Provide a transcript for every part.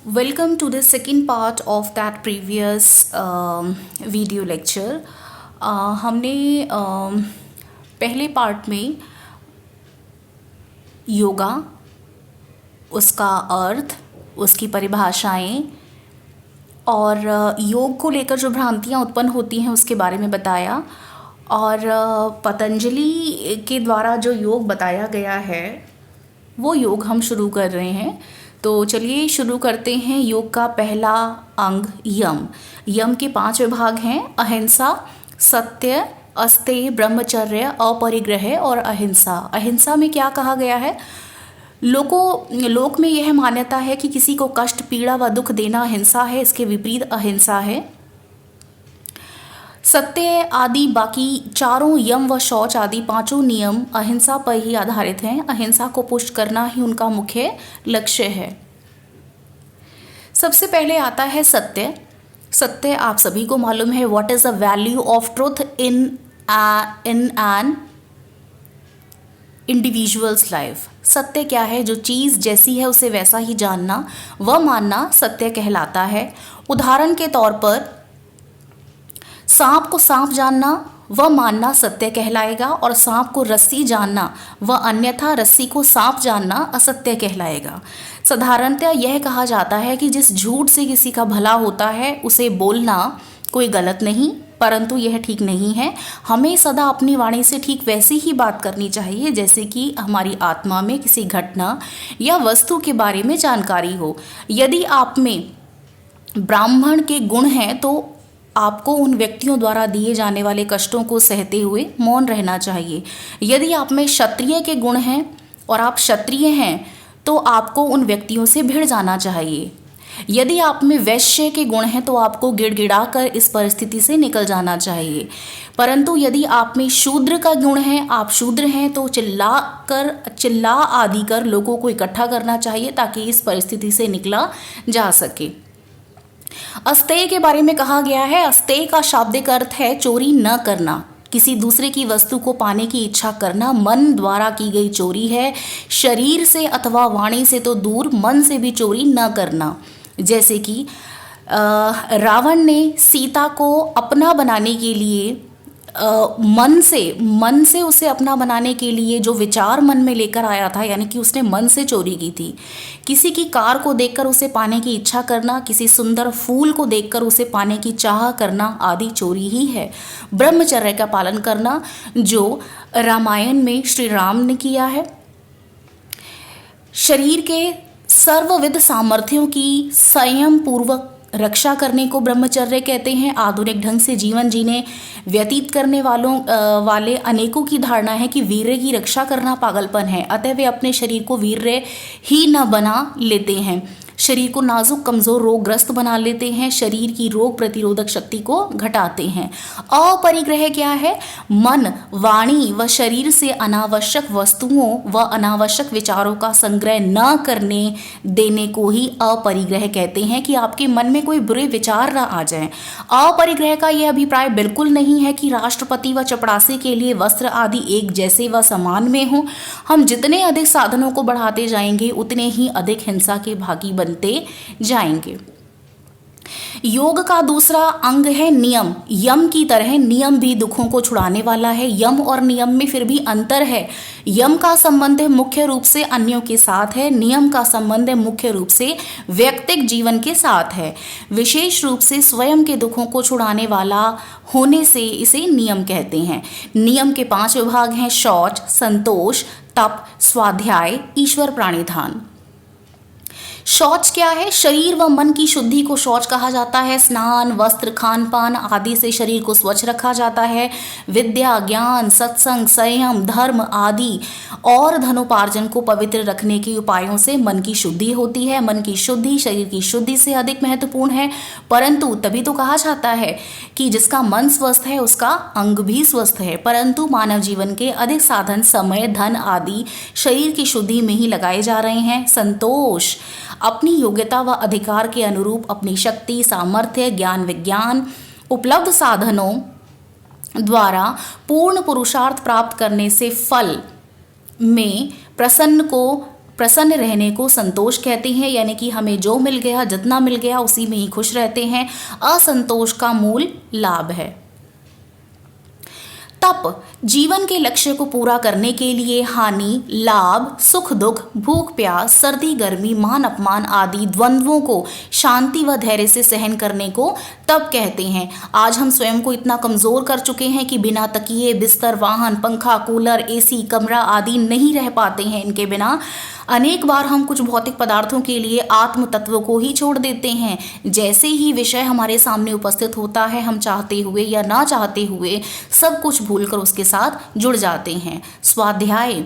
Welcome to the second part of that previous video lecture. हमने पहले part में योगा, उसका अर्थ, उसकी परिभाषाएं और योग को लेकर जो भ्रांतियाँ उत्पन्न होती हैं उसके बारे में बताया। और पतंजलि के द्वारा जो योग बताया गया है वो योग हम शुरू कर रहे हैं। तो चलिए शुरू करते हैं। योग का पहला अंग यम। यम के 5 विभाग हैं: अहिंसा, सत्य, अस्तेय, ब्रह्मचर्य, अपरिग्रह और अहिंसा। अहिंसा में क्या कहा गया है? लोक में यह मान्यता है कि किसी को कष्ट, पीड़ा व दुख देना अहिंसा है। इसके विपरीत अहिंसा है। सत्य आदि बाकी चारों यम व शौच आदि 5 नियम अहिंसा पर ही आधारित हैं। अहिंसा को पुष्ट करना ही उनका मुख्य लक्ष्य है। सबसे पहले आता है सत्य। सत्य आप सभी को मालूम है, what is the value of truth in an individuals life. सत्य क्या है? जो चीज़ जैसी है उसे वैसा ही जानना व मानना सत्य कहलाता है। उदाहरण के तौर पर सांप को सांप जानना व मानना सत्य कहलाएगा और सांप को रस्सी जानना व अन्यथा रस्सी को सांप जानना असत्य कहलाएगा। साधारणतः यह कहा जाता है कि जिस झूठ से किसी का भला होता है उसे बोलना कोई गलत नहीं, परंतु यह ठीक नहीं है। हमें सदा अपनी वाणी से ठीक वैसी ही बात करनी चाहिए जैसे कि हमारी आत्मा में किसी घटना या वस्तु के बारे में जानकारी हो। यदि आप में ब्राह्मण के गुण हैं तो आपको उन व्यक्तियों द्वारा दिए जाने वाले कष्टों को सहते हुए मौन रहना चाहिए। यदि आप में क्षत्रिय के गुण हैं और आप क्षत्रिय हैं तो आपको उन व्यक्तियों से भिड़ जाना चाहिए। यदि आप में वैश्य के गुण हैं तो आपको गिड़गिड़ा कर इस परिस्थिति से निकल जाना चाहिए। परंतु यदि आप में शूद्र का गुण है, आप शूद्र हैं, तो चिल्ला आदि कर लोगों को इकट्ठा करना चाहिए ताकि इस परिस्थिति से निकला जा सके। अस्तेय के बारे में कहा गया है। अस्तेय का शाब्दिक अर्थ है चोरी न करना। किसी दूसरे की वस्तु को पाने की इच्छा करना मन द्वारा की गई चोरी है। शरीर से अथवा वाणी से तो दूर, मन से भी चोरी न करना। जैसे कि रावण ने सीता को अपना बनाने के लिए मन से उसे अपना बनाने के लिए जो विचार मन में लेकर आया था, यानी कि उसने मन से चोरी की थी। किसी की कार को देखकर उसे पाने की इच्छा करना, किसी सुंदर फूल को देखकर उसे पाने की चाह करना आदि चोरी ही है। ब्रह्मचर्य का पालन करना जो रामायण में श्री राम ने किया है। शरीर के सर्वविध सामर्थ्यों की संयम पूर्वक रक्षा करने को ब्रह्मचर्य कहते हैं। आधुनिक ढंग से जीवन जीने व्यतीत करने वाले अनेकों की धारणा है कि वीर्य की रक्षा करना पागलपन है, अतः वे अपने शरीर को वीर्य ही न बना लेते हैं। शरीर को नाजुक, कमजोर, रोगग्रस्त बना लेते हैं। शरीर की रोग प्रतिरोधक शक्ति को घटाते हैं। अपरिग्रह क्या है? मन, वाणी व शरीर से अनावश्यक वस्तुओं व अनावश्यक विचारों का संग्रह न करने देने को ही अपरिग्रह कहते हैं, कि आपके मन में कोई बुरे विचार न आ जाएं। अपरिग्रह का यह अभिप्राय बिल्कुल नहीं है कि राष्ट्रपति व चपरासी के लिए वस्त्र आदि एक जैसे व समान में हो। हम जितने अधिक साधनों को बढ़ाते जाएंगे उतने ही अधिक हिंसा के भागी बनते जाएंगे। योग का दूसरा अंग है नियम। यम की तरह नियम भी दुखों को छुड़ाने वाला है। यम और नियम में फिर भी अंतर है। यम का संबंध मुख्य रूप से अन्यों के साथ है, नियम का संबंध मुख्य रूप से व्यक्तिगत जीवन के साथ है। विशेष रूप से स्वयं के दुखों को छुड़ाने वाला होने से इसे नियम कहते हैं। नियम के 5 विभाग हैं: शौच, संतोष, तप, स्वाध्याय, ईश्वर प्राणिधान। शौच क्या है? शरीर व मन की शुद्धि को शौच कहा जाता है। स्नान, वस्त्र, खान पान आदि से शरीर को स्वच्छ रखा जाता है। विद्या, ज्ञान, सत्संग, संयम, धर्म आदि और धनोपार्जन को पवित्र रखने के उपायों से मन की शुद्धि होती है। मन की शुद्धि शरीर की शुद्धि से अधिक महत्वपूर्ण है, परंतु तभी तो कहा जाता है कि जिसका मन स्वस्थ है उसका अंग भी स्वस्थ है। परंतु मानव जीवन के अधिक साधन समय, धन आदि शरीर की शुद्धि में ही लगाए जा रहे हैं। संतोष अपनी योग्यता व अधिकार के अनुरूप अपनी शक्ति, सामर्थ्य, ज्ञान, विज्ञान, उपलब्ध साधनों द्वारा पूर्ण पुरुषार्थ प्राप्त करने से फल में प्रसन्न रहने को संतोष कहते हैं, यानी कि हमें जो मिल गया, जितना मिल गया उसी में ही खुश रहते हैं। असंतोष का मूल लाभ है। तप जीवन के लक्ष्य को पूरा करने के लिए हानि, लाभ, सुख दुख, भूख प्यास, सर्दी गर्मी, मान अपमान आदि द्वंद्वों को शांति व धैर्य से सहन करने को तप कहते हैं। आज हम स्वयं को इतना कमजोर कर चुके हैं कि बिना तकिए, बिस्तर, वाहन, पंखा, कूलर, एसी, कमरा आदि नहीं रह पाते हैं। इनके बिना अनेक बार हम कुछ भौतिक पदार्थों के लिए आत्म तत्व को ही छोड़ देते हैं। जैसे ही विषय हमारे सामने उपस्थित होता है, हम चाहते हुए या ना चाहते हुए सब कुछ भूलकर उसके साथ जुड़ जाते हैं। स्वाध्याय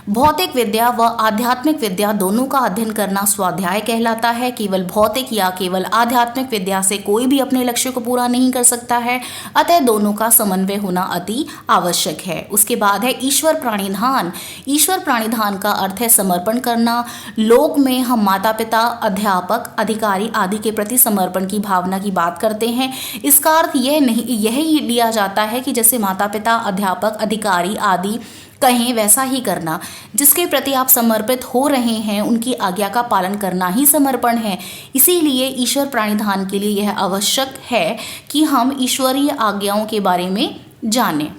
भौतिक विद्या व आध्यात्मिक विद्या दोनों का अध्ययन करना स्वाध्याय कहलाता है। केवल भौतिक या केवल आध्यात्मिक विद्या से कोई भी अपने लक्ष्य को पूरा नहीं कर सकता है, अतः दोनों का समन्वय होना अति आवश्यक है। उसके बाद है ईश्वर प्राणिधान। ईश्वर प्राणिधान का अर्थ है समर्पण करना। लोक में हम माता पिता, अध्यापक, अधिकारी आदि के प्रति समर्पण की भावना की बात करते हैं। इसका अर्थ यही लिया जाता है कि जैसे माता पिता, अध्यापक, अधिकारी आदि कहें वैसा ही करना। जिसके प्रति आप समर्पित हो रहे हैं उनकी आज्ञा का पालन करना ही समर्पण है। इसीलिए ईश्वर प्राणिधान के लिए यह आवश्यक है कि हम ईश्वरीय आज्ञाओं के बारे में जानें।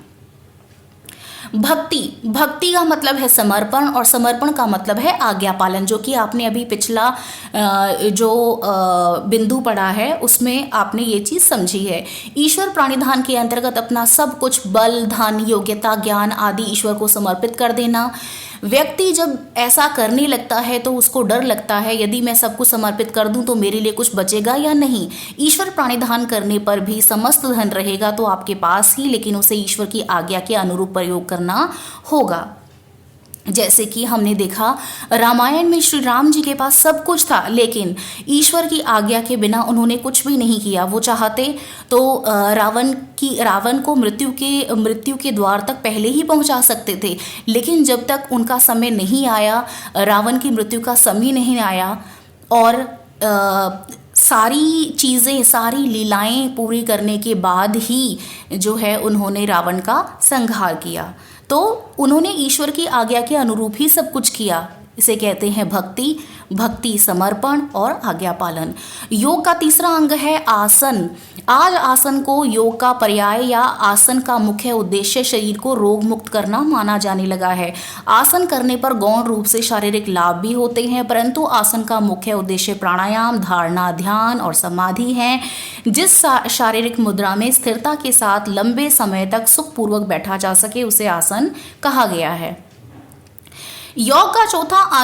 भक्ति का मतलब है समर्पण और समर्पण का मतलब है आज्ञा पालन, जो कि आपने अभी पिछला जो बिंदु पढ़ा है उसमें आपने ये चीज समझी है। ईश्वर प्राणिधान के अंतर्गत अपना सब कुछ, बल, धन, योग्यता, ज्ञान आदि ईश्वर को समर्पित कर देना। व्यक्ति जब ऐसा करने लगता है तो उसको डर लगता है, यदि मैं सब कुछ समर्पित कर दूं तो मेरे लिए कुछ बचेगा या नहीं। ईश्वर प्राणिधान करने पर भी समस्त धन रहेगा तो आपके पास ही, लेकिन उसे ईश्वर की आज्ञा के अनुरूप प्रयोग करना होगा। जैसे कि हमने देखा रामायण में श्री राम जी के पास सब कुछ था, लेकिन ईश्वर की आज्ञा के बिना उन्होंने कुछ भी नहीं किया। वो चाहते तो रावण को मृत्यु के द्वार तक पहले ही पहुंचा सकते थे, लेकिन जब तक उनका समय नहीं आया, रावण की मृत्यु का समय नहीं आया और सारी चीज़ें, सारी लीलाएं पूरी करने के बाद ही जो है उन्होंने रावण का संहार किया। तो उन्होंने ईश्वर की आज्ञा के अनुरूप ही सब कुछ किया। इसे कहते हैं भक्ति, समर्पण और आज्ञा पालन। योग का तीसरा अंग है आसन। आज आसन को योग का पर्याय या आसन का मुख्य उद्देश्य शरीर को रोग मुक्त करना माना जाने लगा है। आसन करने पर गौण रूप से शारीरिक लाभ भी होते हैं, परंतु आसन का मुख्य उद्देश्य प्राणायाम, धारणा, ध्यान और समाधि है। जिस शारीरिक मुद्रा में स्थिरता के साथ लंबे समय तक सुखपूर्वक बैठा जा सके उसे आसन कहा गया है। योग का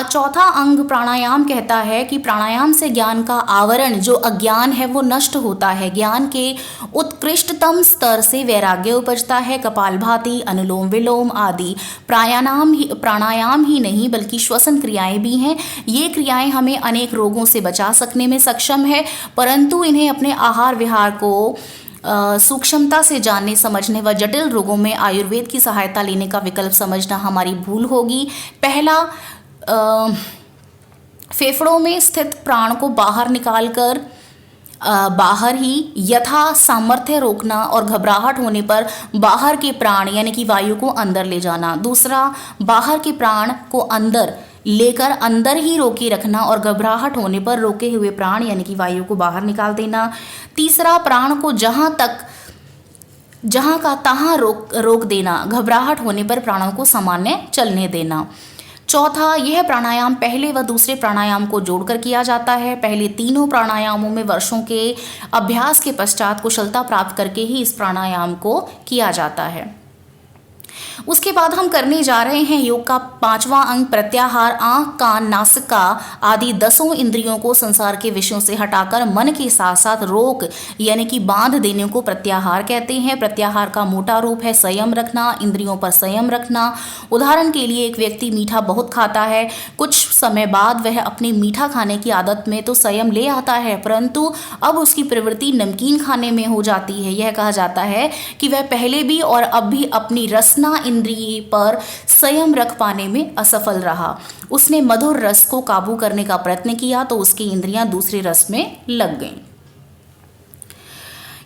चौथा अंग प्राणायाम कहता है कि प्राणायाम से ज्ञान का आवरण, जो अज्ञान है, वो नष्ट होता है। ज्ञान के उत्कृष्टतम स्तर से वैराग्य उपजता है। कपालभाति, अनुलोम विलोम आदि प्राणायाम ही नहीं बल्कि श्वसन क्रियाएं भी हैं। ये क्रियाएं हमें अनेक रोगों से बचा सकने में सक्षम है, परंतु इन्हें अपने आहार विहार को सूक्ष्मता से जानने समझने व जटिल रोगों में आयुर्वेद की सहायता लेने का विकल्प समझना हमारी भूल होगी। पहला, फेफड़ों में स्थित प्राण को बाहर निकालकर बाहर ही यथा सामर्थ्य रोकना और घबराहट होने पर बाहर के प्राण यानी कि वायु को अंदर ले जाना। दूसरा, बाहर के प्राण को अंदर लेकर अंदर ही रोके रखना और घबराहट होने पर रोके हुए प्राण यानी कि वायु को बाहर निकाल देना। तीसरा, प्राण को जहां का तहां रोक देना, घबराहट होने पर प्राणों को सामान्य चलने देना। चौथा, यह प्राणायाम पहले व दूसरे प्राणायाम को जोड़कर किया जाता है। पहले तीनों प्राणायामों में वर्षों के अभ्यास के पश्चात कुशलता प्राप्त करके ही इस प्राणायाम को किया जाता है। उसके बाद हम करने जा रहे हैं योग का पांचवा अंग प्रत्याहार। आंख, कान, नासिका आदि 10 इंद्रियों को संसार के विषयों से हटाकर मन के साथ साथ रोक यानी कि बांध देने को प्रत्याहार कहते हैं। प्रत्याहार का मोटा रूप है संयम रखना, इंद्रियों पर संयम रखना। उदाहरण के लिए, एक व्यक्ति मीठा बहुत खाता है, कुछ समय बाद वह अपनी मीठा खाने की आदत में तो संयम ले आता है, परंतु अब उसकी प्रवृत्ति नमकीन खाने में हो जाती है। यह कहा जाता है कि वह पहले भी और अब भी अपनी रसना इंद्रिय पर संयम रख पाने में असफल रहा। उसने मधुर रस को काबू करने का प्रयत्न किया तो उसकी इंद्रियां दूसरे रस में लग गईं।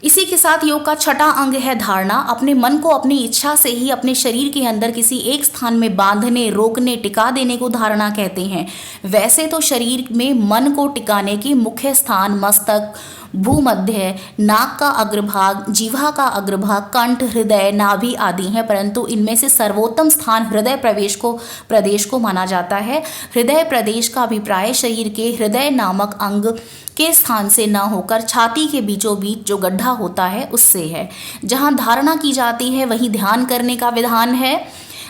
इसी के साथ योग का छठा अंग है धारणा। अपने मन को अपनी इच्छा से ही अपने शरीर के अंदर किसी एक स्थान में बांधने, रोकने, टिका देने को धारणा कहते हैं। वैसे तो शरीर में मन को टिकाने के मुख्य स्थान मस्तक, भूमध्य, नाक का अग्रभाग, जिह्वा का अग्रभाग, कंठ, हृदय, नाभि आदि हैं, परंतु इनमें से सर्वोत्तम स्थान हृदय प्रदेश को माना जाता है। हृदय प्रदेश का अभिप्राय शरीर के हृदय नामक अंग के स्थान से न होकर छाती के बीचों बीच जो गड्ढा होता है उससे है। जहाँ धारणा की जाती है वहीं ध्यान करने का विधान है।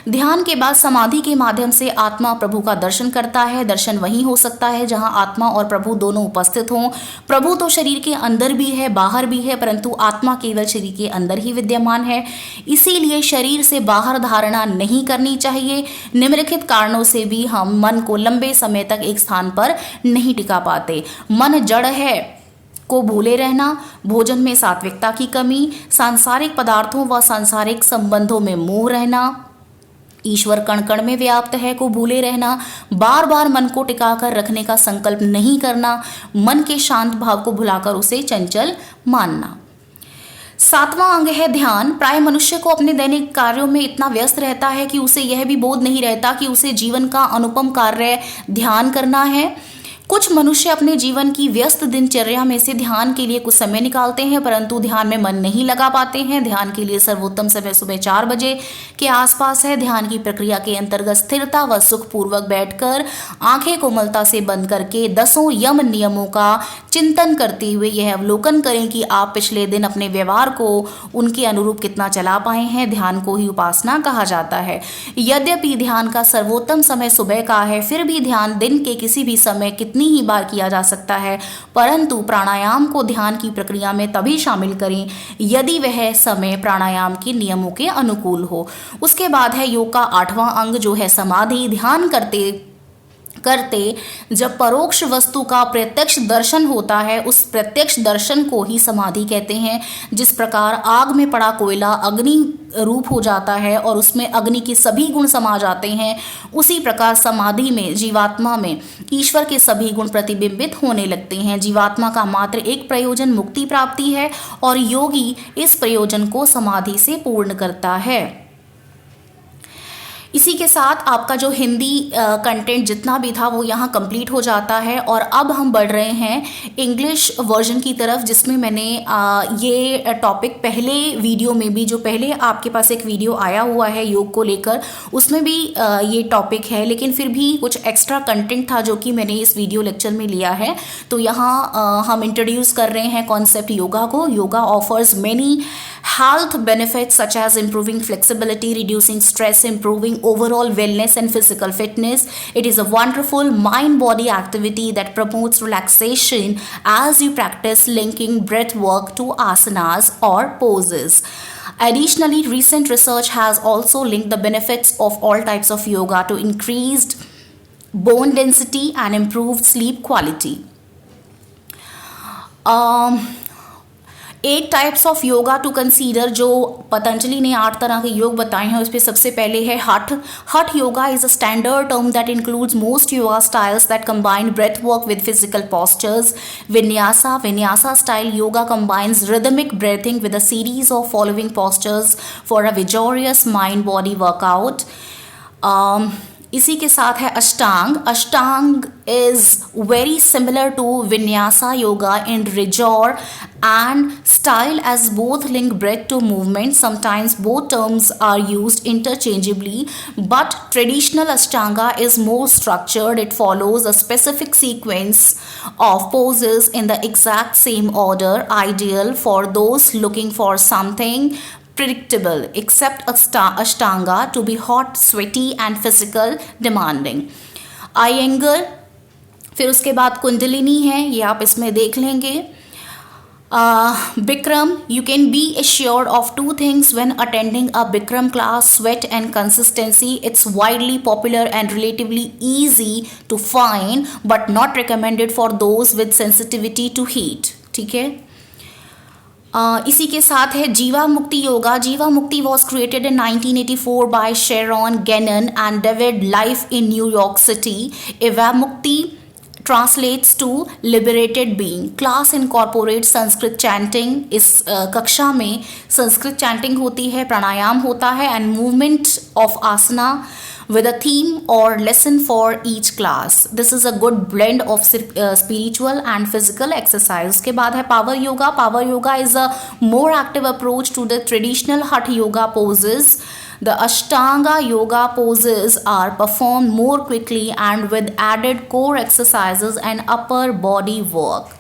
ध्यान के बाद समाधि के माध्यम से आत्मा प्रभु का दर्शन करता है। दर्शन वहीं हो सकता है जहां आत्मा और प्रभु दोनों उपस्थित हों। प्रभु तो शरीर के अंदर भी है, बाहर भी है, परंतु आत्मा केवल शरीर के अंदर ही विद्यमान है। इसीलिए शरीर से बाहर धारणा नहीं करनी चाहिए। निम्नलिखित कारणों से भी हम मन को लंबे समय तक एक स्थान पर नहीं टिका पाते। मन जड़ है को भूले रहना, भोजन में सात्विकता की कमी, सांसारिक पदार्थों व सांसारिक संबंधों में मोह रहना, ईश्वर कण कण में व्याप्त है को भूले रहना, बार बार मन को टिकाकर रखने का संकल्प नहीं करना, मन के शांत भाव को भुलाकर उसे चंचल मानना। सातवां अंग है ध्यान। प्राय मनुष्य को अपने दैनिक कार्यों में इतना व्यस्त रहता है कि उसे यह भी बोध नहीं रहता कि उसे जीवन का अनुपम कार्य ध्यान करना है। कुछ मनुष्य अपने जीवन की व्यस्त दिनचर्या में से ध्यान के लिए कुछ समय निकालते हैं, परंतु ध्यान में मन नहीं लगा पाते हैं। ध्यान के लिए सर्वोत्तम समय सुबह 4 बजे के आसपास है। ध्यान की प्रक्रिया के अंतर्गत स्थिरता व सुखपूर्वक बैठकर आंखें कोमलता से बंद करके 10 यम नियमों का चिंतन करते हुए यह अवलोकन करें कि आप पिछले दिन अपने व्यवहार को उनके अनुरूप कितना चला पाए हैं। ध्यान को ही उपासना कहा जाता है। यद्यपि ध्यान का सर्वोत्तम समय सुबह का है, फिर भी ध्यान दिन के किसी भी समय कितनी ही बार किया जा सकता है, परंतु प्राणायाम को ध्यान की प्रक्रिया में तभी शामिल करें यदि वह समय प्राणायाम के नियमों के अनुकूल हो। उसके बाद है योग का 8वां अंग जो है समाधि। ध्यान करते जब परोक्ष वस्तु का प्रत्यक्ष दर्शन होता है, उस प्रत्यक्ष दर्शन को ही समाधि कहते हैं। जिस प्रकार आग में पड़ा कोयला अग्नि रूप हो जाता है और उसमें अग्नि के सभी गुण समा जाते हैं, उसी प्रकार समाधि में जीवात्मा में ईश्वर के सभी गुण प्रतिबिंबित होने लगते हैं। जीवात्मा का मात्र एक प्रयोजन मुक्ति प्राप्ति है और योगी इस प्रयोजन को समाधि से पूर्ण करता है। इसी के साथ आपका जो हिंदी कंटेंट जितना भी था वो यहाँ कंप्लीट हो जाता है और अब हम बढ़ रहे हैं इंग्लिश वर्जन की तरफ, जिसमें मैंने ये टॉपिक पहले वीडियो में भी, जो पहले आपके पास एक वीडियो आया हुआ है योग को लेकर, उसमें भी ये टॉपिक है, लेकिन फिर भी कुछ एक्स्ट्रा कंटेंट था जो कि मैंने इस वीडियो लेक्चर में लिया है। तो यहाँ हम इंट्रोड्यूस कर रहे हैं कॉन्सेप्ट योगा को। Yoga offers many health benefits such as improving flexibility, reducing stress, improving overall wellness and physical fitness. It is a wonderful mind-body activity that promotes relaxation as you practice linking breath work to asanas or poses. Additionally, recent research has also linked the benefits of all types of yoga to increased bone density and improved sleep quality. 8 types of yoga to consider, जो पतंजलि ने 8 तरह के योग बताए हैं, उस पर सबसे पहले है hatha. Hatha yoga is a standard term that includes most yoga styles that combine breath work with physical postures. Vinyasa style yoga combines rhythmic breathing with a series of following postures for a vigorous mind body workout. इसी के साथ है अष्टांग is very similar to vinyasa yoga in rigor and style as both link breath to movement. Sometimes both terms are used interchangeably, but traditional ashtanga is more structured. It follows a specific sequence of poses in the exact same order, ideal for those looking for something predictable, except ashtanga to be hot, sweaty and physical demanding. Iyengar, फिर उसके बाद कुंडलिनी है, ये आप इसमें देख लेंगे. Bikram, you can be assured of 2 things when attending a Bikram class: sweat and consistency. It's widely popular and relatively easy to find, but not recommended for those with sensitivity to heat. ठीक है. इसी के साथ है जीवा मुक्ति yoga. Jiva Mukti was created in 1984 by Sharon Gannon and David Life in New York city. एवा Mukti translates to liberated being. Class incorporates Sanskrit chanting. इस कक्षा में संस्कृत chanting होती है, प्राणायाम होता है, and movement of asana with a theme or lesson for each class. This is a good blend of spiritual and physical exercise. उसके बाद है power yoga. Power yoga is a more active approach to the traditional hatha yoga poses. The Ashtanga yoga poses are performed more quickly and with added core exercises and upper body work.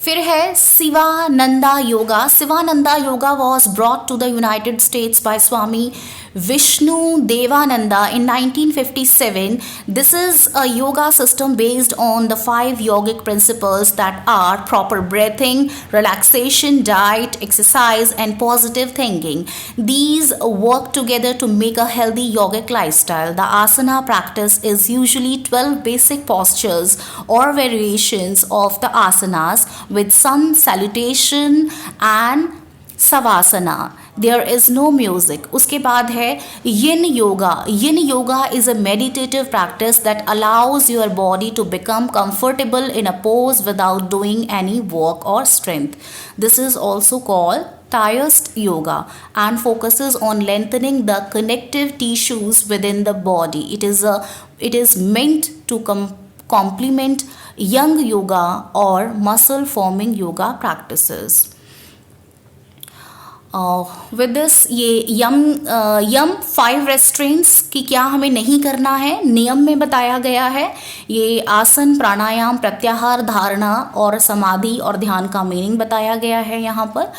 फिर है Shivananda yoga. Shivananda yoga was brought to the United States by Swami Vishnu Devananda in 1957. This is a yoga system based on the 5 yogic principles that are proper breathing, relaxation, diet, exercise, and positive thinking. These work together to make a healthy yogic lifestyle. The asana practice is usually 12 basic postures or variations of the asanas with sun salutation and savasana. There is no music. उसके बाद है yin yoga. Yin yoga is a meditative practice that allows your body to become comfortable in a pose without doing any work or strength. This is also called Taoist yoga and focuses on lengthening the connective tissues within the body. It is meant to complement young yoga or muscle forming yoga practices. With this ये यम 5 रेस्ट्रेंट्स कि क्या हमें नहीं करना है नियम में बताया गया है. ये आसन, प्राणायाम, प्रत्याहार, धारणा और समाधि और ध्यान का मीनिंग बताया गया है यहाँ पर.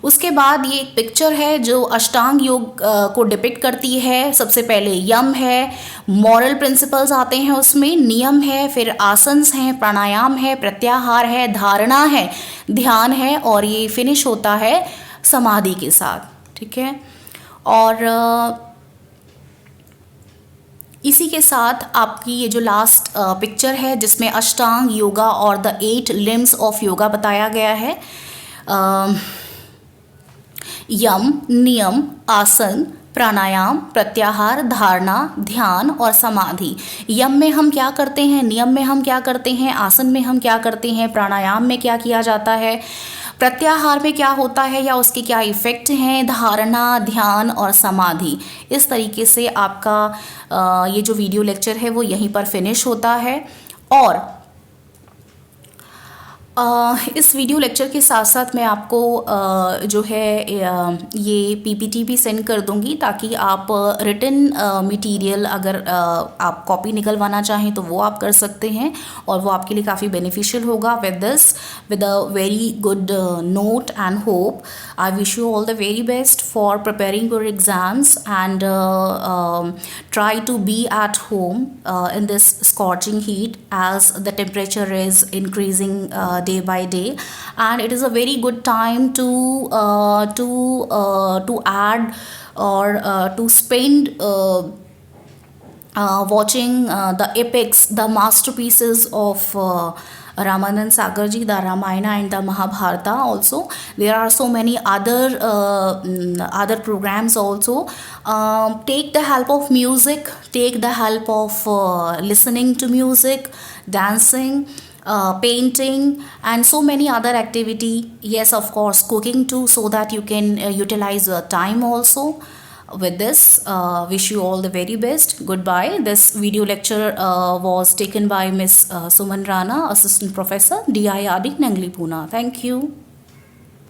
उसके बाद ये एक पिक्चर है जो अष्टांग योग को डिपिक्ट करती है. सबसे पहले यम है, मॉरल प्रिंसिपल्स आते हैं उसमें, नियम है, फिर आसन्स हैं, प्राणायाम है, प्रत्याहार है, धारणा है, ध्यान है और ये फिनिश होता है समाधि के साथ. ठीक है. और इसी के साथ आपकी ये जो लास्ट पिक्चर है जिसमें अष्टांग योगा और द 8 लिम्स ऑफ योगा बताया गया है. यम, नियम, आसन, प्राणायाम, प्रत्याहार, धारणा, ध्यान और समाधि. यम में हम क्या करते हैं, नियम में हम क्या करते हैं, आसन में हम क्या करते हैं, प्राणायाम में क्या किया जाता है, प्रत्याहार में क्या होता है या उसके क्या इफ़ेक्ट हैं, धारणा, ध्यान और समाधि. इस तरीके से आपका ये जो वीडियो लेक्चर है वो यहीं पर फिनिश होता है. और इस वीडियो लेक्चर के साथ साथ मैं आपको जो है ये पीपीटी भी सेंड कर दूंगी ताकि आप रिटन मटेरियल अगर आप कॉपी निकलवाना चाहें तो वो आप कर सकते हैं और वो आपके लिए काफ़ी बेनिफिशियल होगा. With a very good note and hope I wish you all the very best for preparing your exams and try to be at home in this scorching heat as the temperature is increasing day by day, and it is a very good time to add or to spend watching the epics, the masterpieces of Ramanand Sagarji, the Ramayana and the Mahabharata. Also there are so many other programs also. Take the help of music, take the help of listening to music, dancing, painting and so many other activity. Yes, of course cooking too, so that you can utilize your time also. With this, wish you all the very best. Goodbye. This video lecture was taken by Miss Suman Rana, Assistant Professor, DIRD, Nangli, Pune. Thank you.